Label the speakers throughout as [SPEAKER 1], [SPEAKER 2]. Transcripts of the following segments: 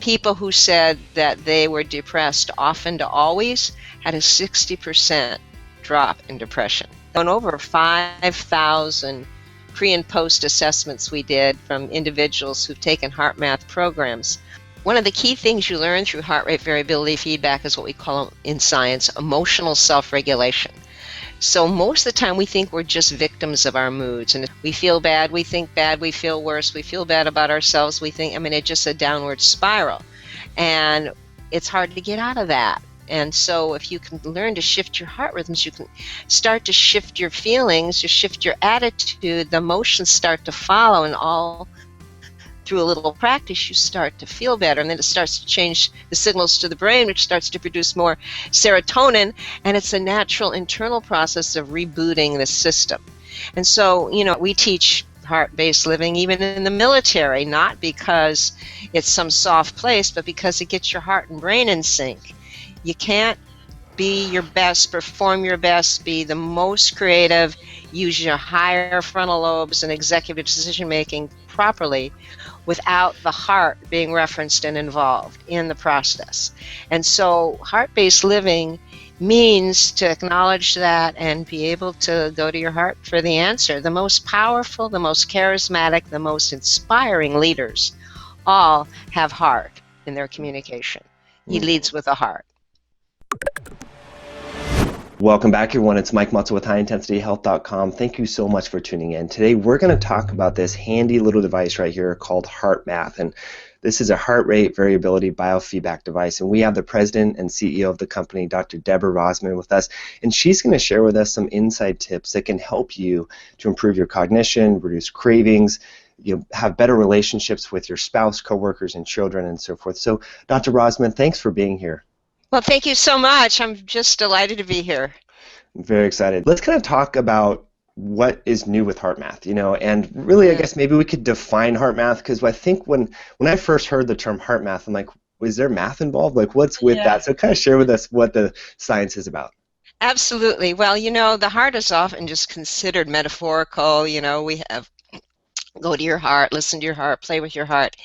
[SPEAKER 1] people who said that they were depressed often to always had a 60% drop in depression. On over 5,000 pre and post assessments we did from individuals who've taken HeartMath programs, one of the key things you learn through heart rate variability feedback is what we call in science emotional self-regulation. So most of the time we think we're just victims of our moods, and we feel bad, we think bad, we feel worse, we feel bad about ourselves, we think, it's just a downward spiral. And it's hard to get out of that. And so if you can learn to shift your heart rhythms, you can start to shift your feelings, you shift your attitude, the emotions start to follow, and all through a little practice, you start to feel better, and then it starts to change the signals to the brain, which starts to produce more serotonin, and it's a natural internal process of rebooting the system. And so, we teach heart-based living even in the military, not because it's some soft place, but because it gets your heart and brain in sync. You can't be your best, perform your best, be the most creative, use your higher frontal lobes and executive decision-making properly without the heart being referenced and involved in the process. And so heart-based living means to acknowledge that and be able to go to your heart for the answer. The most powerful, the most charismatic, the most inspiring leaders all have heart in their communication. He leads with a heart.
[SPEAKER 2] Welcome back, everyone. It's Mike Mutzel with HighIntensityHealth.com. Thank you so much for tuning in. Today, we're going to talk about this handy little device right here called HeartMath. And this is a heart rate variability biofeedback device. And we have the president and CEO of the company, Dr. Deborah Rozman, with us. And she's going to share with us some inside tips that can help you to improve your cognition, reduce cravings, have better relationships with your spouse, coworkers, and children, and so forth. So, Dr. Rozman, thanks for being here.
[SPEAKER 1] Well, thank you so much. I'm just delighted to be here.
[SPEAKER 2] I'm very excited. Let's kind of talk about what is new with HeartMath, and really, I guess maybe we could define HeartMath, because I think when I first heard the term HeartMath, I'm like, is there math involved? Like, what's with that? So kind of share with us what the science is about.
[SPEAKER 1] Absolutely. Well, the heart is often just considered metaphorical. We have go to your heart, listen to your heart, play with your heart.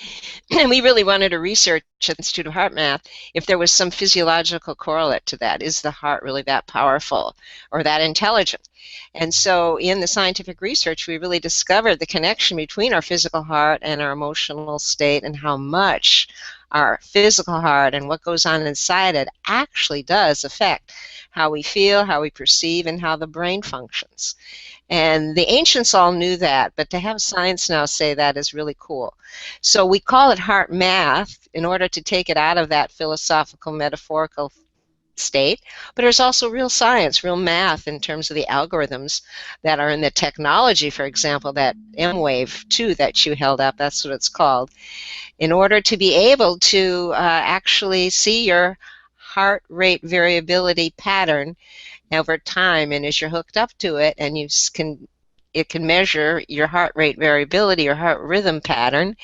[SPEAKER 1] And we really wanted to research at the Institute of HeartMath if there was some physiological correlate to that. Is the heart really that powerful or that intelligent? And so in the scientific research, we really discovered the connection between our physical heart and our emotional state, and how much our physical heart and what goes on inside it actually does affect how we feel, how we perceive, and how the brain functions. And the ancients all knew that, but to have science now say that is really cool. So we call it HeartMath in order to take it out of that philosophical, metaphorical state, but there's also real science, real math in terms of the algorithms that are in the technology. For example, that M-Wave 2 that you held up, that's what it's called, in order to be able to actually see your heart rate variability pattern over time. And as you're hooked up to it, and it can measure your heart rate variability or heart rhythm pattern,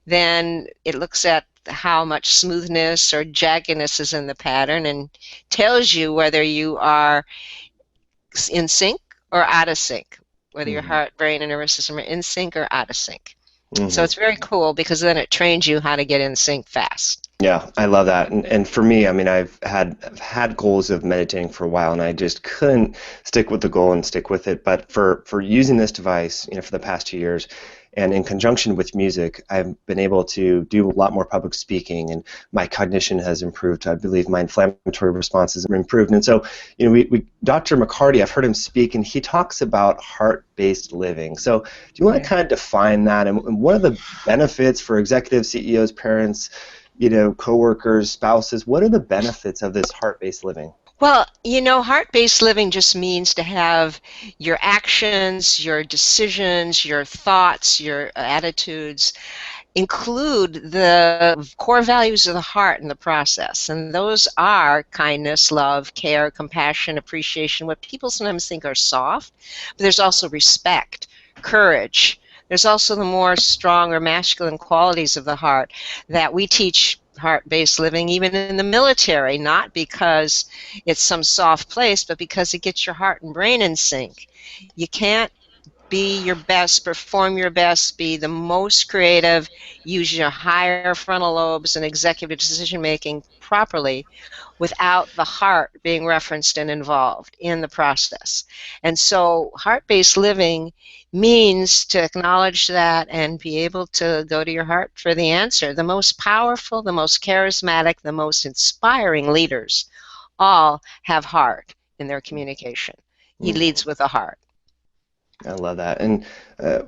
[SPEAKER 1] then it looks at how much smoothness or jaggedness is in the pattern and tells you whether you are in sync or out of sync, whether your heart, brain, and nervous system are in sync or out of sync. So it's very cool, because then it trains you how to get in sync fast.
[SPEAKER 2] Yeah, I love that. And for me, I've had goals of meditating for a while, and I just couldn't stick with the goal and stick with it. But for using this device, for the past 2 years, and in conjunction with music, I've been able to do a lot more public speaking, and my cognition has improved. I believe my inflammatory responses have improved. And so, Dr. McCarty, I've heard him speak, and he talks about heart-based living. So do you want to kind of define that, and what are the benefits for executives, CEOs, parents, coworkers, spouses? What are the benefits of this heart-based living?
[SPEAKER 1] Well, heart-based living just means to have your actions, your decisions, your thoughts, your attitudes include the core values of the heart in the process. And those are kindness, love, care, compassion, appreciation, what people sometimes think are soft. But there's also respect, courage. There's also the more strong or masculine qualities of the heart that we teach heart-based living even in the military, not because it's some soft place, but because it gets your heart and brain in sync. You can't be your best, perform your best, be the most creative, use your higher frontal lobes and executive decision making properly without the heart being referenced and involved in the process. And so heart-based living means to acknowledge that and be able to go to your heart for the answer. The most powerful, the most charismatic, the most inspiring leaders all have heart in their communication. He leads with a heart.
[SPEAKER 2] I love that. And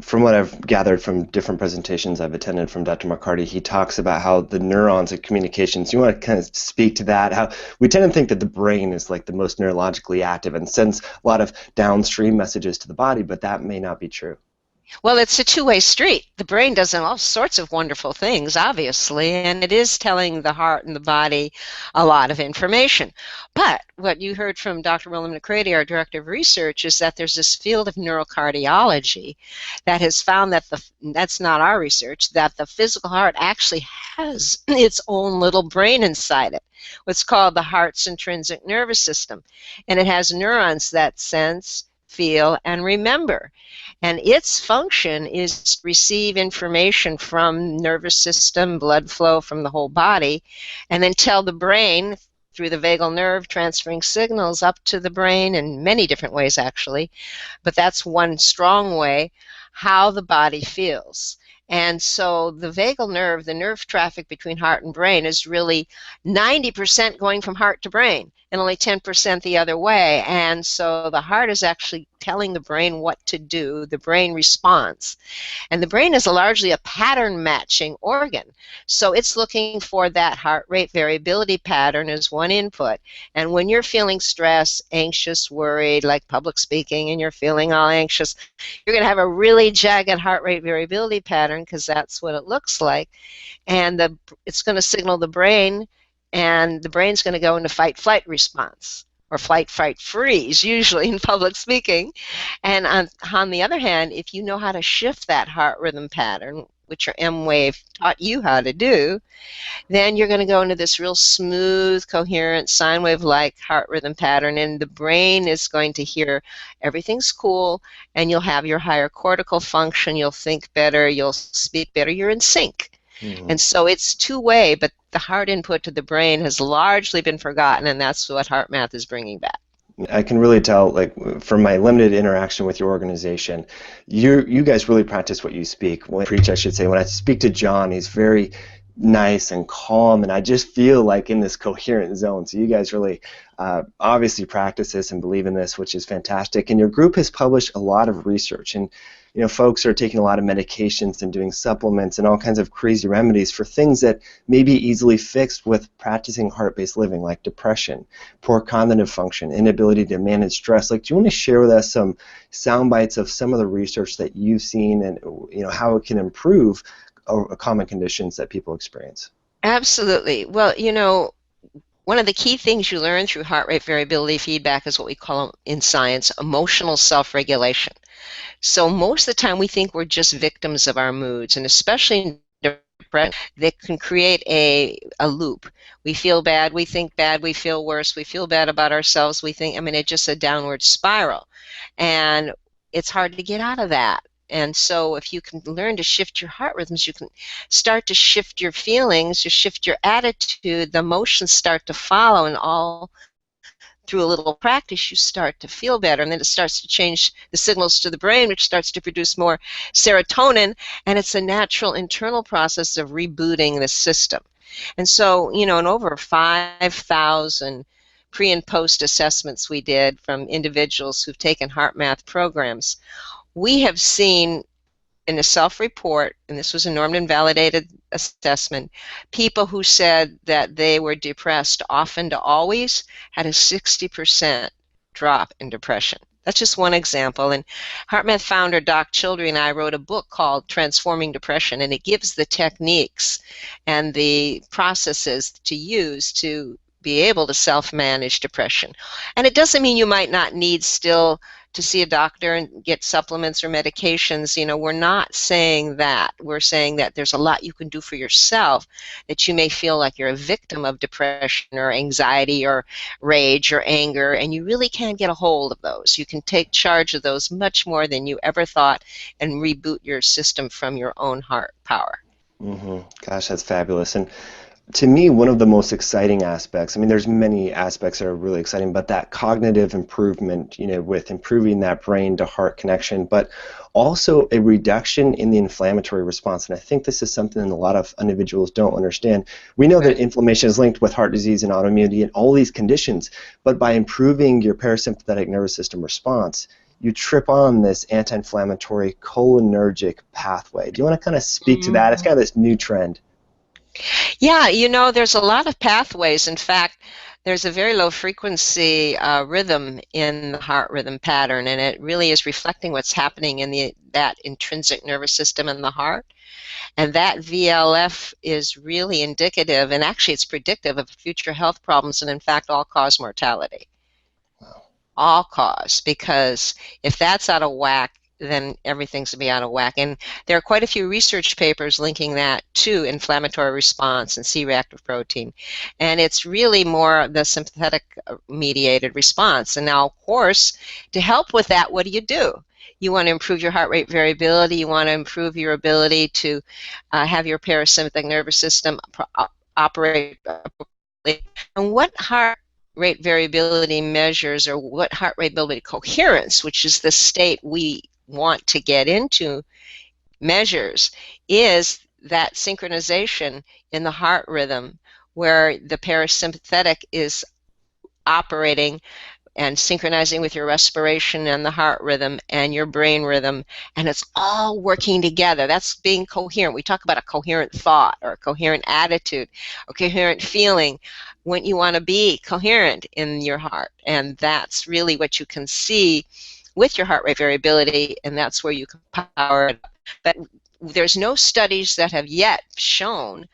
[SPEAKER 2] from what I've gathered from different presentations I've attended from Dr. McCarty, he talks about how the neurons of communications, you want to kind of speak to that, how we tend to think that the brain is like the most neurologically active and sends a lot of downstream messages to the body, but that may not be true.
[SPEAKER 1] Well, it's a two-way street. The brain does all sorts of wonderful things, obviously, and it is telling the heart and the body a lot of information. But what you heard from Dr. William McCready, our director of research, is that there's this field of neurocardiology that has found that that's not our research, that the physical heart actually has its own little brain inside it, what's called the heart's intrinsic nervous system. And it has neurons that sense, feel, and remember. And its function is to receive information from nervous system, blood flow from the whole body, and then tell the brain through the vagal nerve, transferring signals up to the brain in many different ways, actually. But that's one strong way, how the body feels. And so the vagal nerve, the nerve traffic between heart and brain, is really 90% going from heart to brain and only 10% the other way. And so the heart is actually telling the brain what to do. The brain responds. And the brain is largely a pattern matching organ. So it's looking for that heart rate variability pattern as one input. And when you're feeling stressed, anxious, worried, like public speaking, and you're feeling all anxious, you're going to have a really jagged heart rate variability pattern because that's what it looks like. And it's going to signal the brain, and the brain's going to go into fight-flight response, or flight, fight, freeze, usually in public speaking. And on the other hand, if you know how to shift that heart rhythm pattern, which your M-Wave taught you how to do, then you're going to go into this real smooth, coherent, sine wave-like heart rhythm pattern, and the brain is going to hear everything's cool, and you'll have your higher cortical function, you'll think better, you'll speak better, you're in sync. Mm-hmm. And so it's two-way, but the heart input to the brain has largely been forgotten, and that's what HeartMath is bringing back.
[SPEAKER 2] I can really tell, like, from my limited interaction with your organization, you guys really practice what you speak. When I preach, I should say, when I speak to John, he's very nice and calm, and I just feel like in this coherent zone. So you guys really obviously practice this and believe in this, which is fantastic. And your group has published a lot of research, and folks are taking a lot of medications and doing supplements and all kinds of crazy remedies for things that may be easily fixed with practicing heart-based living, like depression, poor cognitive function, inability to manage stress. Like, do you want to share with us some sound bites of some of the research that you've seen and how it can improve common conditions that people experience?
[SPEAKER 1] Absolutely. Well, one of the key things you learn through heart rate variability feedback is what we call in science emotional self-regulation. So most of the time we think we're just victims of our moods, and especially in depression, they can create a loop. We feel bad, we think bad, we feel worse, we feel bad about ourselves, it's just a downward spiral. And it's hard to get out of that. And so if you can learn to shift your heart rhythms, you can start to shift your feelings, you shift your attitude, the emotions start to follow, and all through a little practice you start to feel better, and then it starts to change the signals to the brain, which starts to produce more serotonin, and it's a natural internal process of rebooting the system. And so, in over 5,000 pre and post assessments we did from individuals who've taken HeartMath programs, we have seen in a self-report, and this was a normed and validated assessment, people who said that they were depressed often to always had a 60% drop in depression. That's just one example. And HeartMath founder Doc Childry and I wrote a book called Transforming Depression, and it gives the techniques and the processes to use to be able to self-manage depression. And it doesn't mean you might not need still to see a doctor and get supplements or medications. We're not saying that. We're saying that there's a lot you can do for yourself, that you may feel like you're a victim of depression or anxiety or rage or anger, and you really can get a hold of those. You can take charge of those much more than you ever thought and reboot your system from your own heart power.
[SPEAKER 2] Gosh, that's fabulous. And to me, one of the most exciting aspects, I mean, there's many aspects that are really exciting, but that cognitive improvement, with improving that brain to heart connection, but also a reduction in the inflammatory response. And I think this is something that a lot of individuals don't understand. We know that inflammation is linked with heart disease and autoimmunity and all these conditions, but by improving your parasympathetic nervous system response, you trip on this anti-inflammatory cholinergic pathway. Do you want to kind of speak to that? It's kind of this new trend.
[SPEAKER 1] Yeah, there's a lot of pathways. In fact, there's a very low frequency rhythm in the heart rhythm pattern, and it really is reflecting what's happening in that intrinsic nervous system in the heart. And that VLF is really indicative, and actually it's predictive of future health problems, and in fact all-cause mortality. All-cause, because if that's out of whack, then everything's going to be out of whack. And there are quite a few research papers linking that to inflammatory response and C-reactive protein. And it's really more the sympathetic mediated response. And now, of course, to help with that, what do? You want to improve your heart rate variability. You want to improve your ability to have your parasympathetic nervous system operate appropriately. And what heart rate variability measures, or what heart rate variability coherence, which is the state we want to get into, measures, is that synchronization in the heart rhythm where the parasympathetic is operating and synchronizing with your respiration and the heart rhythm and your brain rhythm, and it's all working together. That's being coherent. We talk about a coherent thought or a coherent attitude or coherent feeling when you want to be coherent in your heart, and that's really what you can see with your heart rate variability, and that's where you can power it up. But there's no studies that have yet shown,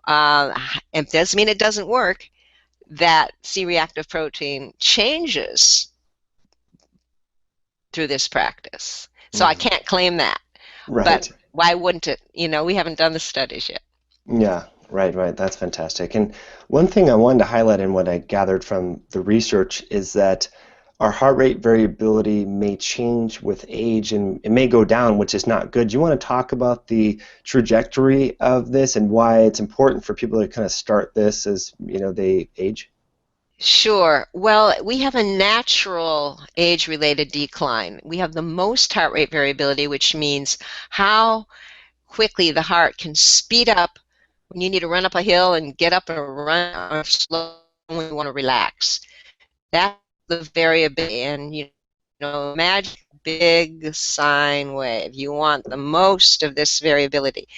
[SPEAKER 1] and it doesn't mean it doesn't work, that C-reactive protein changes through this practice. So I can't claim that.
[SPEAKER 2] Right.
[SPEAKER 1] But why wouldn't it? We haven't done the studies yet.
[SPEAKER 2] Yeah, right. That's fantastic. And one thing I wanted to highlight in what I gathered from the research is that our heart rate variability may change with age, and it may go down, which is not good. Do you want to talk about the trajectory of this and why it's important for people to kind of start this as they age?
[SPEAKER 1] Sure. Well, we have a natural age-related decline. We have the most heart rate variability, which means how quickly the heart can speed up when you need to run up a hill and get up and run, or slow when you want to relax. That's the variability. And imagine a big sine wave. You want the most of this variability.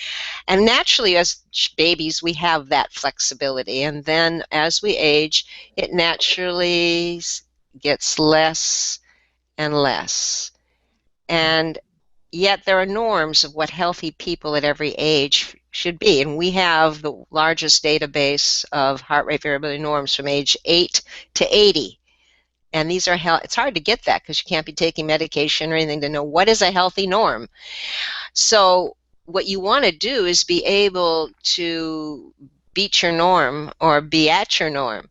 [SPEAKER 1] And naturally, as babies, we have that flexibility. And then as we age, it naturally gets less and less. And yet there are norms of what healthy people at every age should be. And we have the largest database of heart rate variability norms from age 8 to 80. And these are it's hard to get that because you can't be taking medication or anything to know what is a healthy norm. So what you want to do is be able to beat your norm or be at your norm.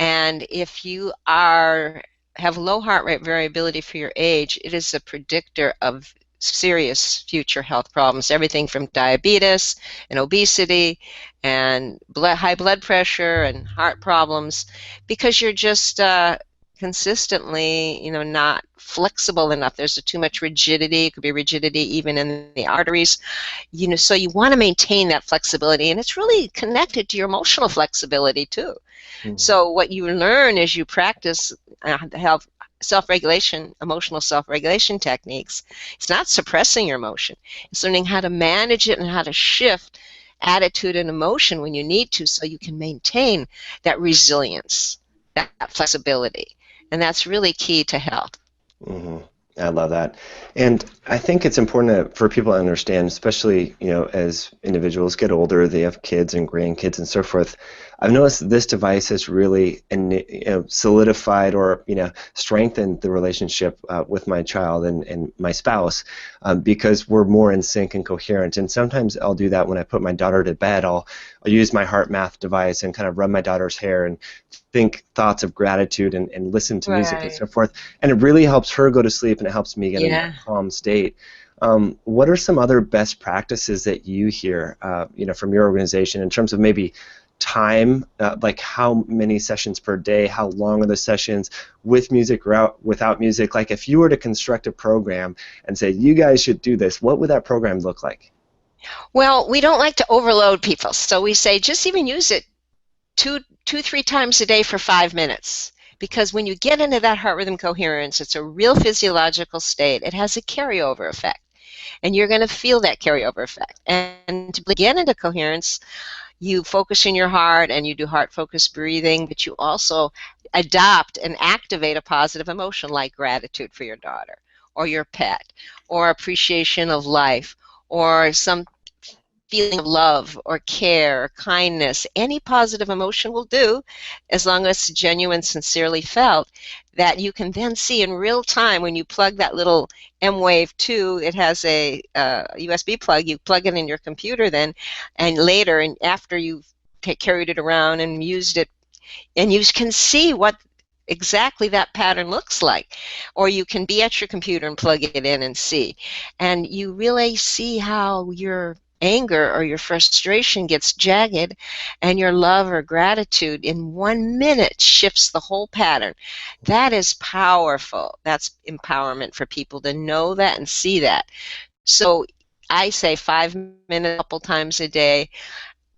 [SPEAKER 1] And if you have low heart rate variability for your age, it is a predictor of serious future health problems, everything from diabetes and obesity and high blood pressure and heart problems, because you're just consistently, not flexible enough. There's too much rigidity. It could be rigidity even in the arteries. So you want to maintain that flexibility, and it's really connected to your emotional flexibility too. Mm-hmm. So what you learn as you practice have self-regulation, emotional self-regulation techniques, it's not suppressing your emotion. It's learning how to manage it and how to shift attitude and emotion when you need to, so you can maintain that resilience, that flexibility. And that's really key to health.
[SPEAKER 2] Mm-hmm. I love that. And I think it's important for people to understand, especially, as individuals get older, they have kids and grandkids and so forth. I've noticed this device has really solidified or, strengthened the relationship with my child and my spouse because we're more in sync and coherent. And sometimes I'll do that when I put my daughter to bed. I'll use my HeartMath device and kind of rub my daughter's hair and think thoughts of gratitude and listen to music and
[SPEAKER 1] Right.
[SPEAKER 2] so forth. And it really helps her go to sleep, and it helps me get into
[SPEAKER 1] Yeah.
[SPEAKER 2] that calm state. What are some other best practices that you hear, from your organization in terms of maybe time, like how many sessions per day, how long are the sessions, with music or without music? Like if you were to construct a program and say, you guys should do this, what would that program look like?
[SPEAKER 1] Well, we don't like to overload people, so we say just even use it three times a day for 5 minutes. Because when you get into that heart rhythm coherence, it's a real physiological state. It has a carryover effect, and you're going to feel that carryover effect. And to get into coherence, you focus in your heart and you do heart focused breathing, but you also adopt and activate a positive emotion like gratitude for your daughter or your pet or appreciation of life or some feeling of love or care or kindness. Any positive emotion will do, as long as it's genuine, sincerely felt, that you can then see in real time when you plug that little M-Wave 2, it has a USB plug, you plug it in your computer then, and later, and after you've carried it around and used it, and you can see what exactly that pattern looks like. Or you can be at your computer and plug it in and see. And you really see how your anger or your frustration gets jagged, and your love or gratitude in 1 minute shifts the whole pattern. That is powerful. That's empowerment for people to know that and see that. So I say 5 minutes a couple times a day,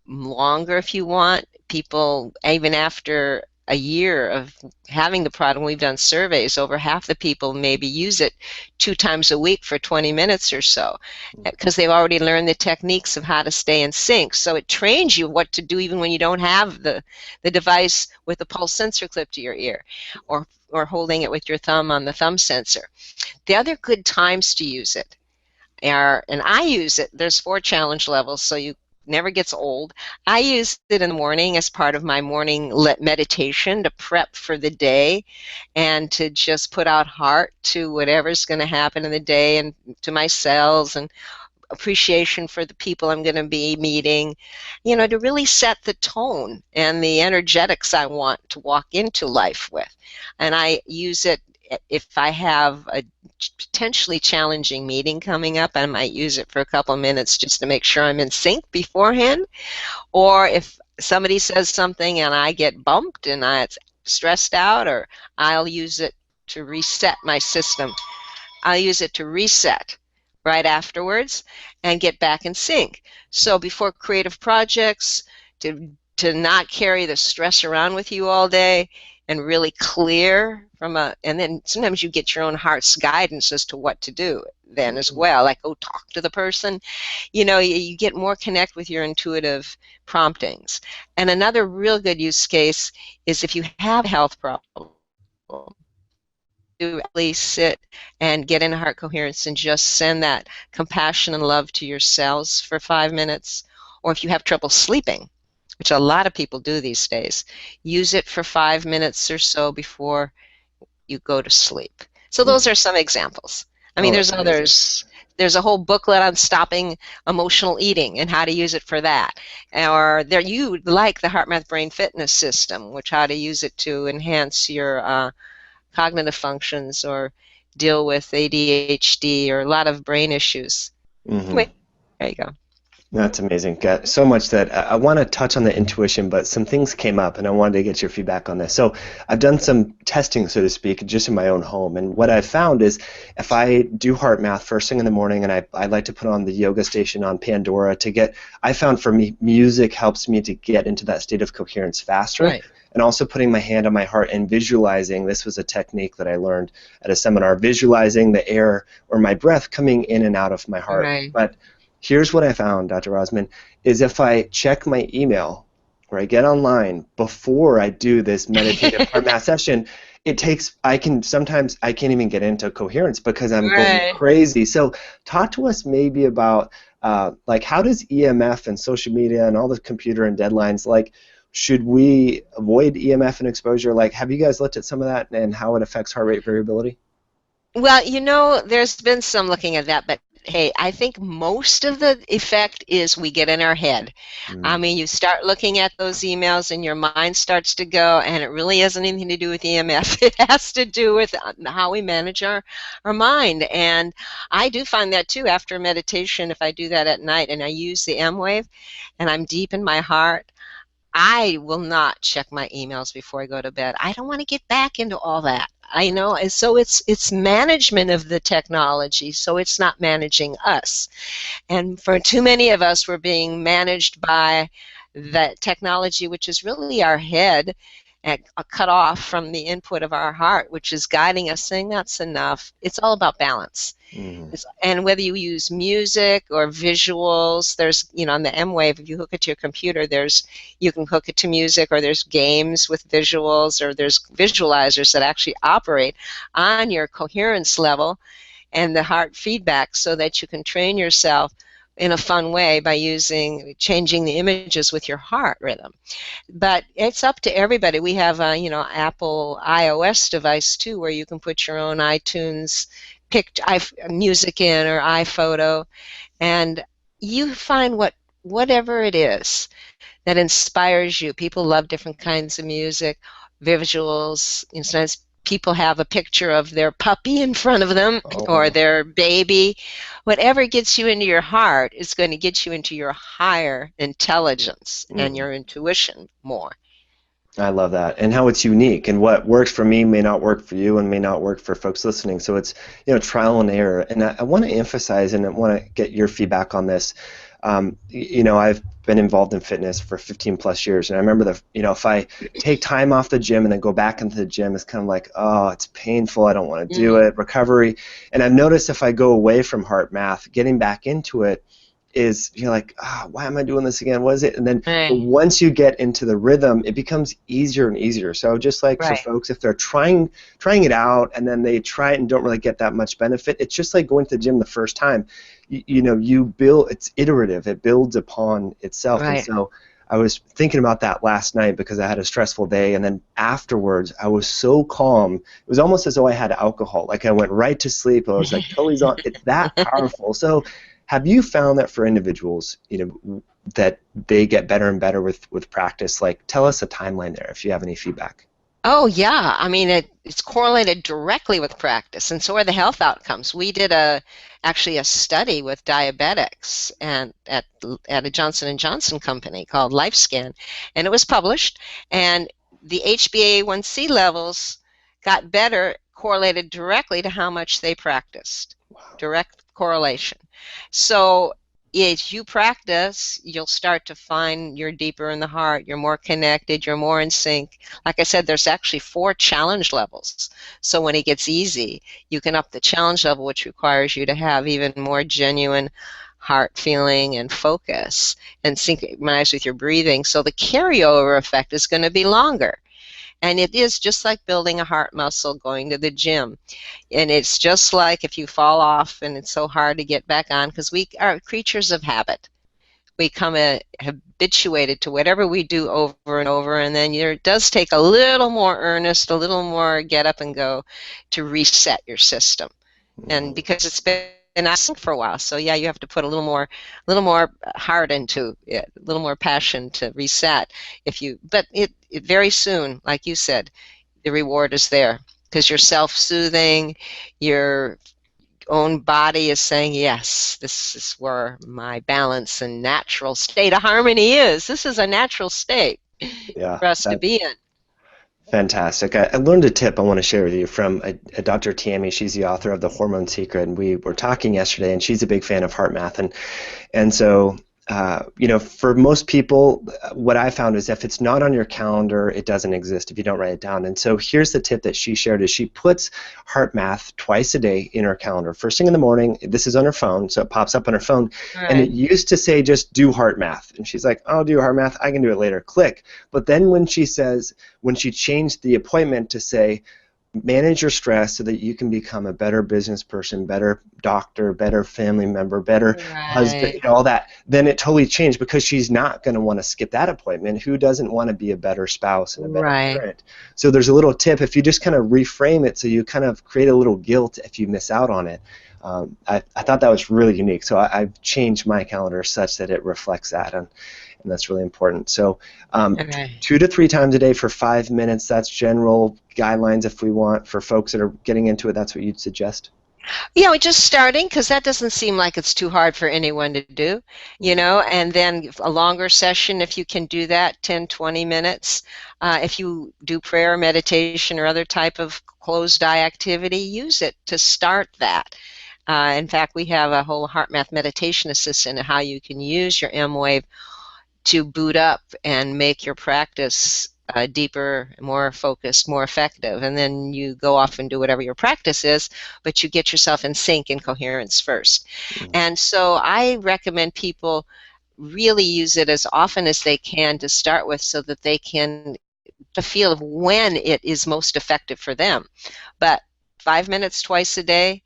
[SPEAKER 1] longer if you want. People, even after a year of having the product, we've done surveys, over half the people maybe use it 2 times a week for 20 minutes or so, because they've already learned the techniques of how to stay in sync. So it trains you what to do even when you don't have the device with the pulse sensor clipped to your ear, or holding it with your thumb on the thumb sensor. The other good times to use it are, and I use it, there's 4 challenge levels, so you never gets old. I use it in the morning as part of my morning meditation to prep for the day and to just put out heart to whatever's going to happen in the day and to my cells, and appreciation for the people I'm going to be meeting, to really set the tone and the energetics I want to walk into life with. And I use it if I have a potentially challenging meeting coming up. I might use it for a couple of minutes just to make sure I'm in sync beforehand. Or if somebody says something and I get bumped and I'm stressed out, or I'll use it to reset my system. I'll use it to reset right afterwards and get back in sync. So before creative projects, to not carry the stress around with you all day, and really clear and then sometimes you get your own heart's guidance as to what to do then as well, like go talk to the person. You get more connect with your intuitive promptings. And another real good use case is if you have a health problem, to really sit and get into heart coherence and just send that compassion and love to your cells for 5 minutes. Or if you have trouble sleeping, which a lot of people do these days, use it for 5 minutes or so before you go to sleep. So those are some examples. I mean,
[SPEAKER 2] Oh,
[SPEAKER 1] there's
[SPEAKER 2] that's amazing.
[SPEAKER 1] others. There's a whole booklet on stopping emotional eating and how to use it for that. Or you like the HeartMath Brain Fitness System, which how to use it to enhance your cognitive functions or deal with ADHD or a lot of brain issues.
[SPEAKER 2] Mm-hmm.
[SPEAKER 1] Anyway, there you go.
[SPEAKER 2] That's amazing. Got so much that I want to touch on the intuition, but some things came up and I wanted to get your feedback on this. So I've done some testing, so to speak, just in my own home. And what I've found is if I do heart math first thing in the morning, and I like to put on the yoga station on Pandora I found for me, music helps me to get into that state of coherence faster.
[SPEAKER 1] Right.
[SPEAKER 2] And also putting my hand on my heart and visualizing, this was a technique that I learned at a seminar, visualizing the air or my breath coming in and out of my heart.
[SPEAKER 1] Right.
[SPEAKER 2] But here's what I found, Dr. Rozman, is if I check my email or I get online before I do this meditative heart math session, it takes, I can sometimes, I can't even get into coherence because I'm going
[SPEAKER 1] Right.
[SPEAKER 2] crazy. So talk to us maybe about like, how does EMF and social media and all the computer and deadlines, like, should we avoid EMF and exposure? Like, have you guys looked at some of that and how it affects heart rate variability?
[SPEAKER 1] Well, there's been some looking at that, but hey, I think most of the effect is we get in our head. I
[SPEAKER 2] Mm,
[SPEAKER 1] mean, you start looking at those emails and your mind starts to go, and it really has anything to do with EMF. It has to do with how we manage our mind. And I do find that too after meditation, if I do that at night and I use the M wave and I'm deep in my heart, I will not check my emails before I go to bed. I don't want to get back into all that. I know, and so it's management of the technology, so it's not managing us. And for too many of us, we're being managed by that technology, which is really our head, and cut off from the input of our heart, which is guiding us, saying that's enough. It's all about balance.
[SPEAKER 2] mm,
[SPEAKER 1] And whether you use music or visuals, there's, on the M Wave, if you hook it to your computer, you can hook it to music, or there's games with visuals, or there's visualizers that actually operate on your coherence level and the heart feedback so that you can train yourself in a fun way by changing the images with your heart rhythm. But it's up to everybody. We have a, Apple iOS device too, where you can put your own iTunes music in, or iPhoto, and you find whatever it is that inspires you. People love different kinds of music, visuals. Sometimes people have a picture of their puppy in front of them
[SPEAKER 2] oh,
[SPEAKER 1] or
[SPEAKER 2] wow.
[SPEAKER 1] their baby. Whatever gets you into your heart is going to get you into your higher intelligence and
[SPEAKER 2] Mm.
[SPEAKER 1] your intuition more.
[SPEAKER 2] I love that, and how it's unique, and what works for me may not work for you, and may not work for folks listening. So it's trial and error, and I want to emphasize, and I want to get your feedback on this. I've been involved in fitness for 15 plus years, and I remember if I take time off the gym and then go back into the gym, it's kind of like, oh, it's painful. I don't want to do
[SPEAKER 1] Mm,
[SPEAKER 2] it. Recovery, and I've noticed if I go away from heart math, getting back into it is you're like, why am I doing this again? What is it? And then but
[SPEAKER 1] right,
[SPEAKER 2] once you get into the rhythm, it becomes easier and easier. So just like for
[SPEAKER 1] right,
[SPEAKER 2] folks, if they're trying it out and then they try it and don't really get that much benefit, it's just like going to the gym the first time. You build, it's iterative. It builds upon itself. And
[SPEAKER 1] right.
[SPEAKER 2] so I was thinking about that last night because I had a stressful day, and then afterwards I was so calm. It was almost as though I had alcohol. Like I went right to sleep. I was like totally on. It's that powerful. So have you found that for individuals, that they get better and better with practice? Like, tell us a timeline there if you have any feedback.
[SPEAKER 1] Oh, yeah. I mean, it's correlated directly with practice, and so are the health outcomes. We did actually a study with diabetics and at a Johnson and Johnson company called LifeScan, and it was published. And the HbA1c levels got better, correlated directly to how much they practiced. Direct correlation. So if you practice, you'll start to find you're deeper in the heart, you're more connected, you're more in sync. Like I said, there's actually 4 challenge levels. So when it gets easy, you can up the challenge level, which requires you to have even more genuine heart feeling and focus and synchronize with your breathing. So the carryover effect is going to be longer. And it is just like building a heart muscle, going to the gym. And it's just like if you fall off and it's so hard to get back on, because we are creatures of habit. We come habituated to whatever we do over and over, and then it does take a little more earnest, a little more get up and go to reset your system. And
[SPEAKER 2] Mhm.
[SPEAKER 1] because it's been asking for a while, so yeah, you have to put a little more heart into it, a little more passion to reset. But it very soon, like you said, the reward is there because you're self-soothing, your own body is saying, yes, this is where my balance and natural state of harmony is. This is a natural state
[SPEAKER 2] Yeah,
[SPEAKER 1] for us to
[SPEAKER 2] that's
[SPEAKER 1] be in.
[SPEAKER 2] fantastic. I learned a tip I want to share with you from a Dr. Tammy. She's the author of The Hormone Secret, and we were talking yesterday, and she's a big fan of heart math. And so, for most people, what I found is if it's not on your calendar, it doesn't exist if you don't write it down. And so here's the tip that she shared is she puts heart math twice a day in her calendar. First thing in the morning, this is on her phone, so it pops up on her phone. And it
[SPEAKER 1] Right.
[SPEAKER 2] used to say just do heart math. And she's like, I'll do heart math. I can do it later. Click. But then when she changed the appointment to say, manage your stress so that you can become a better business person, better doctor, better family member, better husband,
[SPEAKER 1] Right.
[SPEAKER 2] all that, then it totally changed because she's not going to want to skip that appointment. Who doesn't want to be a better spouse and a better
[SPEAKER 1] Right.
[SPEAKER 2] parent? So there's a little tip. If you just kind of reframe it so you kind of create a little guilt if you miss out on it. I thought that was really unique. So I've changed my calendar such that it reflects that. And that's really important. So
[SPEAKER 1] Okay.
[SPEAKER 2] 2 to 3 times a day for 5 minutes, that's general guidelines if we want. For folks that are getting into it, that's what you'd suggest?
[SPEAKER 1] Yeah, we're just starting because that doesn't seem like it's too hard for anyone to do, and then a longer session if you can do that, 10, 20 minutes. If you do prayer, meditation, or other type of closed eye activity, use it to start that. In fact, we have a whole HeartMath meditation assistant and how you can use your M-Wave to boot up and make your practice deeper, more focused, more effective. And then you go off and do whatever your practice is, but you get yourself in sync and coherence first.
[SPEAKER 2] Mm-hmm.
[SPEAKER 1] And so I recommend people really use it as often as they can to start with so that they can the feel of when it is most effective for them. But 5 minutes twice a day,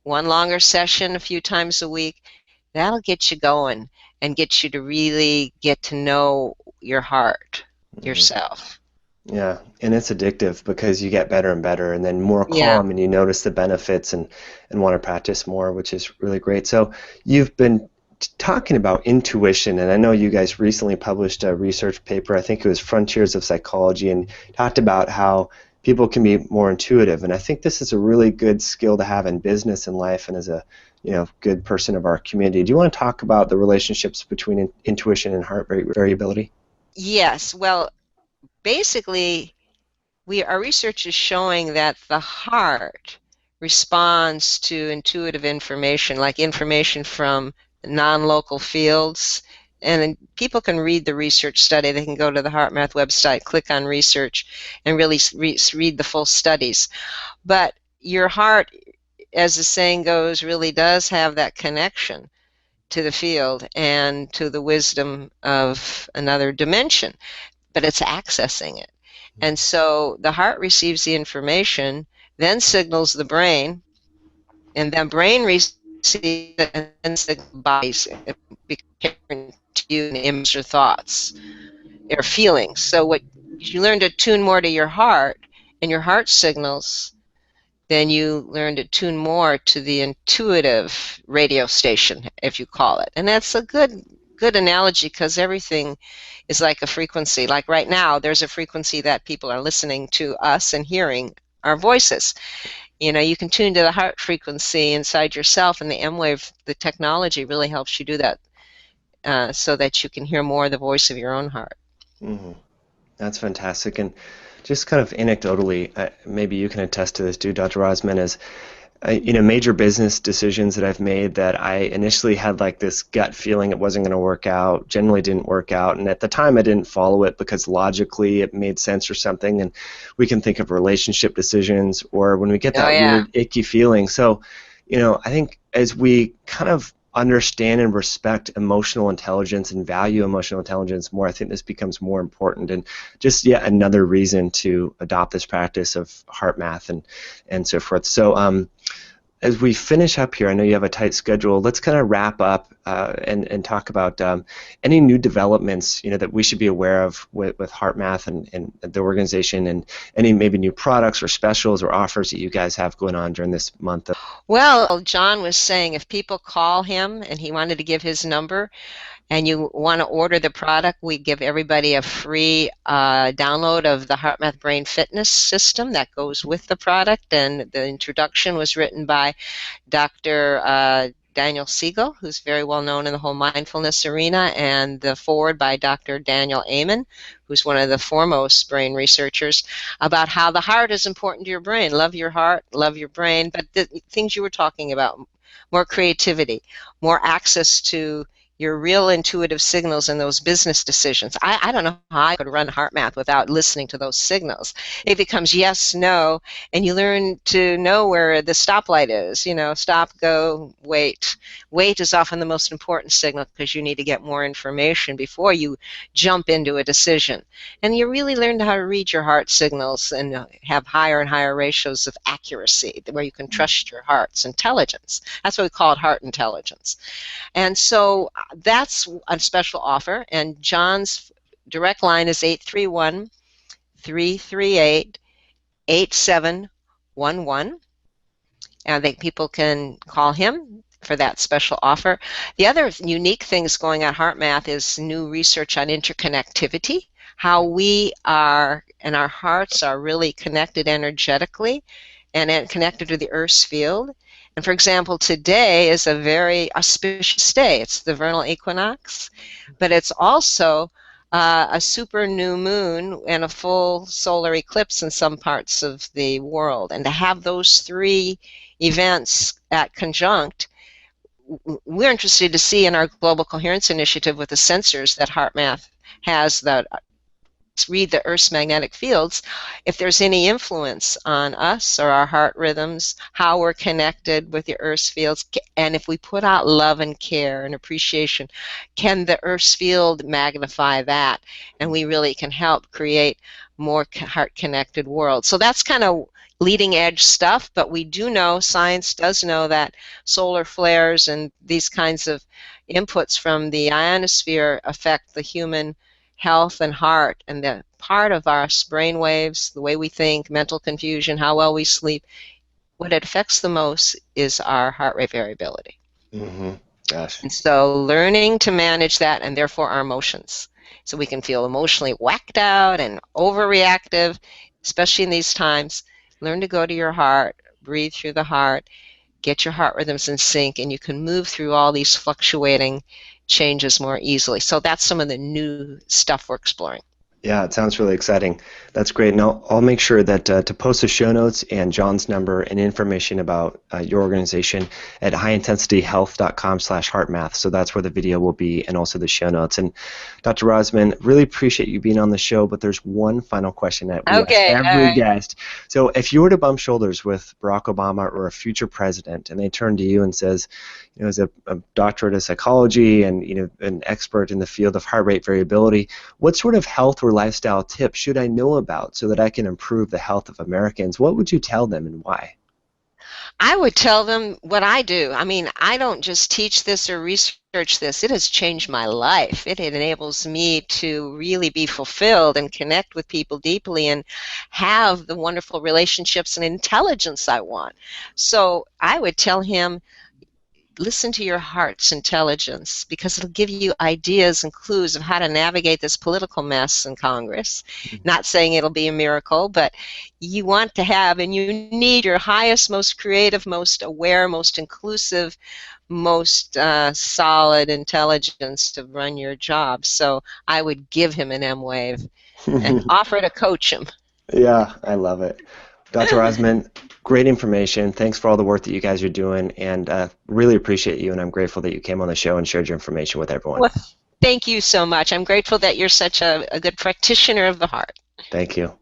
[SPEAKER 1] one longer session a few times a week, that'll get you going and get you to really get to know your heart yourself.
[SPEAKER 2] Yeah, and it's addictive because you get better and better and then more
[SPEAKER 1] Yeah.
[SPEAKER 2] calm and you notice the benefits and want to practice more, which is really great. So you've been talking about intuition, and I know you guys recently published a research paper, I think it was Frontiers of Psychology, and talked about how people can be more intuitive. And I think this is a really good skill to have in business and life and as a good person of our community. Do you want to talk about the relationships between intuition and heart variability?
[SPEAKER 1] Yes. Well, basically, our research is showing that the heart responds to intuitive information, like information from non-local fields. And people can read the research study. They can go to the HeartMath website, click on research, and really read the full studies. But your heart, as the saying goes, really does have that connection to the field and to the wisdom of another dimension, but it's accessing it. And so the heart receives the information, then signals the brain, and then brain receives it, and then signals the body to you in image or thoughts or feelings. So what you learn to tune more to your heart and your heart signals, then you learn to tune more to the intuitive radio station, if you call it. And that's a good analogy because everything is like a frequency. Like right now, there's a frequency that people are listening to us and hearing our voices. You can tune to the heart frequency inside yourself, and the M-Wave, the technology really helps you do that so that you can hear more the voice of your own heart.
[SPEAKER 2] Mm-hmm. That's fantastic. And just kind of anecdotally, maybe you can attest to this too, Dr. Rozman, is major business decisions that I've made that I initially had like this gut feeling it wasn't going to work out, generally didn't work out. And at the time I didn't follow it because logically it made sense or something. And we can think of relationship decisions or when we get
[SPEAKER 1] Oh,
[SPEAKER 2] that
[SPEAKER 1] yeah.
[SPEAKER 2] weird icky feeling. So, I think as we kind of understand and respect emotional intelligence and value emotional intelligence more, I think this becomes more important and just yet another reason to adopt this practice of HeartMath and so forth. So as we finish up here, I know you have a tight schedule. Let's kind of wrap up and talk about any new developments that we should be aware of with HeartMath and the organization, and any maybe new products or specials or offers that you guys have going on during this month.
[SPEAKER 1] Well, John was saying if people call him and he wanted to give his number, and you want to order the product, we give everybody a free download of the HeartMath Brain Fitness System that goes with the product. And the introduction was written by Dr. Daniel Siegel, who's very well known in the whole mindfulness arena, and the foreword by Dr. Daniel Amen, who's one of the foremost brain researchers, about how the heart is important to your brain. Love your heart, love your brain, but the things you were talking about, more creativity, more access to your real intuitive signals in those business decisions. I don't know how I could run HeartMath without listening to those signals. It becomes yes, no, and you learn to know where the stoplight is. Stop, go, wait. Wait is often the most important signal because you need to get more information before you jump into a decision. And you really learn how to read your heart signals and have higher and higher ratios of accuracy, where you can trust your heart's intelligence. That's what we call it, heart intelligence. And so that's a special offer. And John's direct line is 831-338-8711. And I think people can call him for that special offer. The other unique things going on HeartMath is new research on interconnectivity, how we are and our hearts are really connected energetically and connected to the Earth's field. And for example, today is a very auspicious day. It's the vernal equinox, but it's also a super new moon and a full solar eclipse in some parts of the world. And to have those three events at conjunct, we're interested to see in our Global Coherence Initiative with the sensors that HeartMath has that read the Earth's magnetic fields, if there's any influence on us or our heart rhythms, how we're connected with the Earth's fields, and if we put out love and care and appreciation, can the Earth's field magnify that, and we really can help create more heart-connected worlds. So that's kind of leading edge stuff, but we do know, science does know, that solar flares and these kinds of inputs from the ionosphere affect the human health and heart, and the part of our brain waves, the way we think, mental confusion, how well we sleep, what it affects the most is our heart rate variability.
[SPEAKER 2] Mm-hmm. Gosh.
[SPEAKER 1] And so learning to manage that, and therefore our emotions, so we can feel emotionally whacked out and overreactive, especially in these times. Learn to go to your heart, breathe through the heart, get your heart rhythms in sync, and you can move through all these fluctuating changes more easily. So that's some of the new stuff we're exploring.
[SPEAKER 2] Yeah, it sounds really exciting. That's great. And I'll make sure that to post the show notes and John's number and information about your organization at highintensityhealth.com/heartmath. So that's where the video will be, and also the show notes. And Dr. Rozman, really appreciate you being on the show, but there's one final question that we ask every guest. So if you were to bump shoulders with Barack Obama or a future president, and they turn to you and says, as a doctorate of psychology and an expert in the field of heart rate variability, what sort of health or lifestyle tips should I know about so that I can improve the health of Americans? What would you tell them, and why?
[SPEAKER 1] I would tell them what I do. I mean, I don't just teach this or research this. It has changed my life. It enables me to really be fulfilled and connect with people deeply and have the wonderful relationships and intelligence I want. So I would tell him, listen to your heart's intelligence, because it'll give you ideas and clues of how to navigate this political mess in Congress. Not saying it'll be a miracle, but you want to have, and you need your highest, most creative, most aware, most inclusive, most solid intelligence to run your job. So I would give him an M-Wave and offer to coach him.
[SPEAKER 2] Yeah, I love it. Dr. Rozman, great information. Thanks for all the work that you guys are doing, and really appreciate you, and I'm grateful that you came on the show and shared your information with everyone.
[SPEAKER 1] Well, thank you so much. I'm grateful that you're such a good practitioner of the heart.
[SPEAKER 2] Thank you.